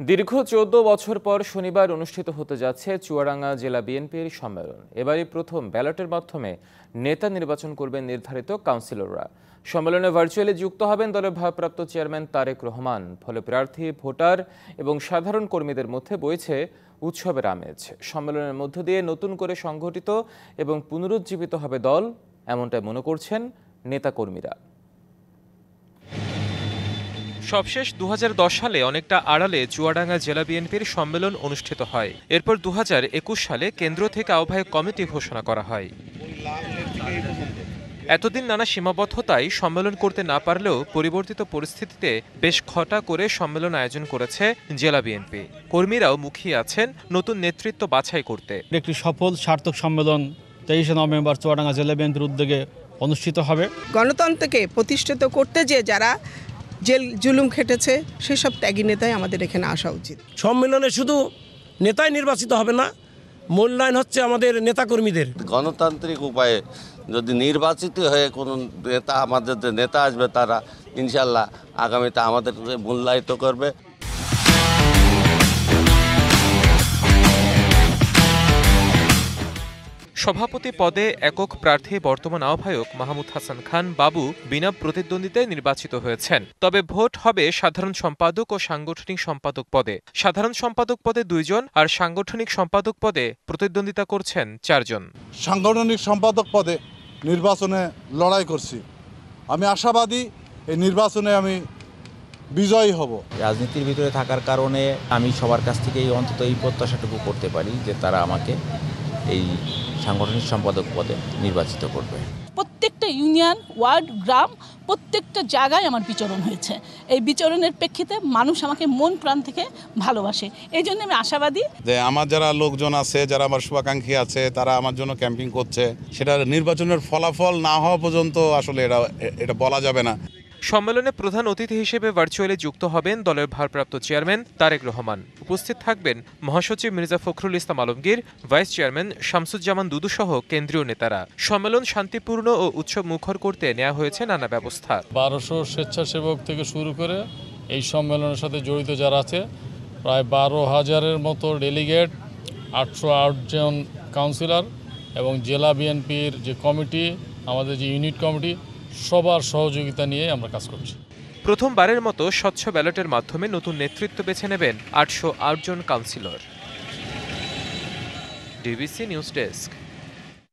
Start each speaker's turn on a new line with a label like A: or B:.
A: দীর্ঘ ১৪ বছর পর শনিবার অনুষ্ঠিত হতে যাচ্ছে চুয়াডাঙ্গা জেলা বিএনপির সম্মেলন। এবারই প্রথম ব্যালটের মাধ্যমে নেতা নির্বাচন করবেন নির্ধারিত কাউন্সিলররা। সম্মেলনে ভার্চুয়ালি যুক্ত হবেন দলের ভারপ্রাপ্ত চেয়ারম্যান তারেক রহমান। ফলে প্রার্থী, ভোটার এবং সাধারণ কর্মীদের মধ্যে বইছে উৎসবের আমেজ। সম্মেলনের মধ্য দিয়ে নতুন করে সংগঠিত এবং পুনরুজ্জীবিত হবে দল, এমনটাই মনে করছেন নেতাকর্মীরা। সবশেষ ২০১০ সালে অনেকটা আড়ালে চুয়াডাঙ্গা জেলা বিএনপির সম্মেলন অনুষ্ঠিত হয়। এরপর ২০২১ সালে কেন্দ্র থেকে আহ্বায়ক কমিটি ঘোষণা করা হয়। এতদিন নানা সীমাবদ্ধতায় সম্মেলন করতে না পারলেও পরিবর্তিত পরিস্থিতিতে বেশ ঘটা করে সম্মেলন আয়োজন করেছে জেলা বিএনপি। কর্মীরাও মুখিয়ে আছেন নতুন নেতৃত্ব বাছাই করতে।
B: একটি সফল সার্থক সম্মেলন ২৩শে নভেম্বর চুয়াডাঙ্গা জেলা বিএনপির উদ্যোগে অনুষ্ঠিত হবে।
C: গণতন্ত্রকে প্রতিষ্ঠিত করতে যে যারা জেল জুলুম খেটেছে সেসব ত্যাগী নেতাই আমাদের এখানে আসা উচিত।
D: সম্মেলনে শুধু নেতাই নির্বাচিত হবে না, মূল্যায়ন হচ্ছে আমাদের নেতাকর্মীদের।
E: গণতান্ত্রিক উপায়ে যদি নির্বাচিত হয়ে কোনো নেতা, আমাদের যে নেতা আসবে তারা ইনশাল্লাহ আগামীতে আমাদের মূল্যায়িত করবে।
A: সভাপতি পদে একক প্রার্থী বর্তমান আহ্বায়ক মাহমুদ হাসান খান বাবু বিনা প্রতিদ্বন্দ্বিতায় নির্বাচিত হয়েছেন। তবে ভোট হবে সাধারণ সম্পাদক ও সাংগঠনিক সম্পাদক পদে। সাধারণ সম্পাদক পদে ২ জন আর সাংগঠনিক সম্পাদক পদে প্রতিদ্বন্দ্বিতা করছেন ৪ জন।
F: সাংগঠনিক সম্পাদক পদে নির্বাচনে লড়াই করছি। আমি আশাবাদী এই নির্বাচনে আমি বিজয়ী হব।
G: রাজনীতির ভিতরে থাকার কারণে আমি সবার কাছ থেকে অন্তত এই প্রত্যাশাটুকু করতে পারি যে তারা আমাকে এই সাংগঠনিক সম্পাদক পদে নির্বাচিত করবে।
H: প্রত্যেকটা ইউনিয়ন, ওয়ার্ড, গ্রাম, প্রত্যেকটা জায়গায় আমার বিচরণ হয়েছে। এই বিচরণের প্রেক্ষিতে মানুষ আমাকে মন প্রাণ থেকে ভালোবাসে। এই জন্য আমি আশাবাদী
I: যে আমার যারা লোকজন আছে, যারা আমার শুভাকাঙ্ক্ষী আছে, তারা আমার জন্য ক্যাম্পিং করছে। সেটা নির্বাচনের ফলাফল না হওয়া পর্যন্ত আসলে এটা বলা যাবে না।
A: সম্মেলনে প্রধান অতিথি হিসেবে ভার্চুয়ালি যুক্ত হবেন দলের ভারপ্রাপ্ত চেয়ারম্যান তারেক রহমান। উপস্থিত থাকবেন মহাসচিব মির্জা ফখরুল ইসলাম আলমগীর, ভাইস চেয়ারম্যান শামসুজ্জামান দুদু সহ কেন্দ্রীয় নেতারা। সম্মেলন শান্তিপূর্ণ ও উৎসব মুখর করতে নেওয়া হয়েছে নানা ব্যবস্থা।
J: ১২০০ স্বেচ্ছাসেবক থেকে শুরু করে এই সম্মেলনের সাথে জড়িত যারা আছে প্রায় ১২,০০০-এর মতো ডেলিগেট, ৮০৮ জন কাউন্সিলর এবং জেলা বিএনপির যে কমিটি, আমাদের যে ইউনিট কমিটি, সবার সহযোগিতা নিয়ে আমরা কাজ করছি।
A: প্রথমবারের মতো স্বচ্ছ ব্যালটের মাধ্যমে নতুন নেতৃত্ব বেছে নেবেন ৮০৮ জন কাউন্সিলর। DBC news desk.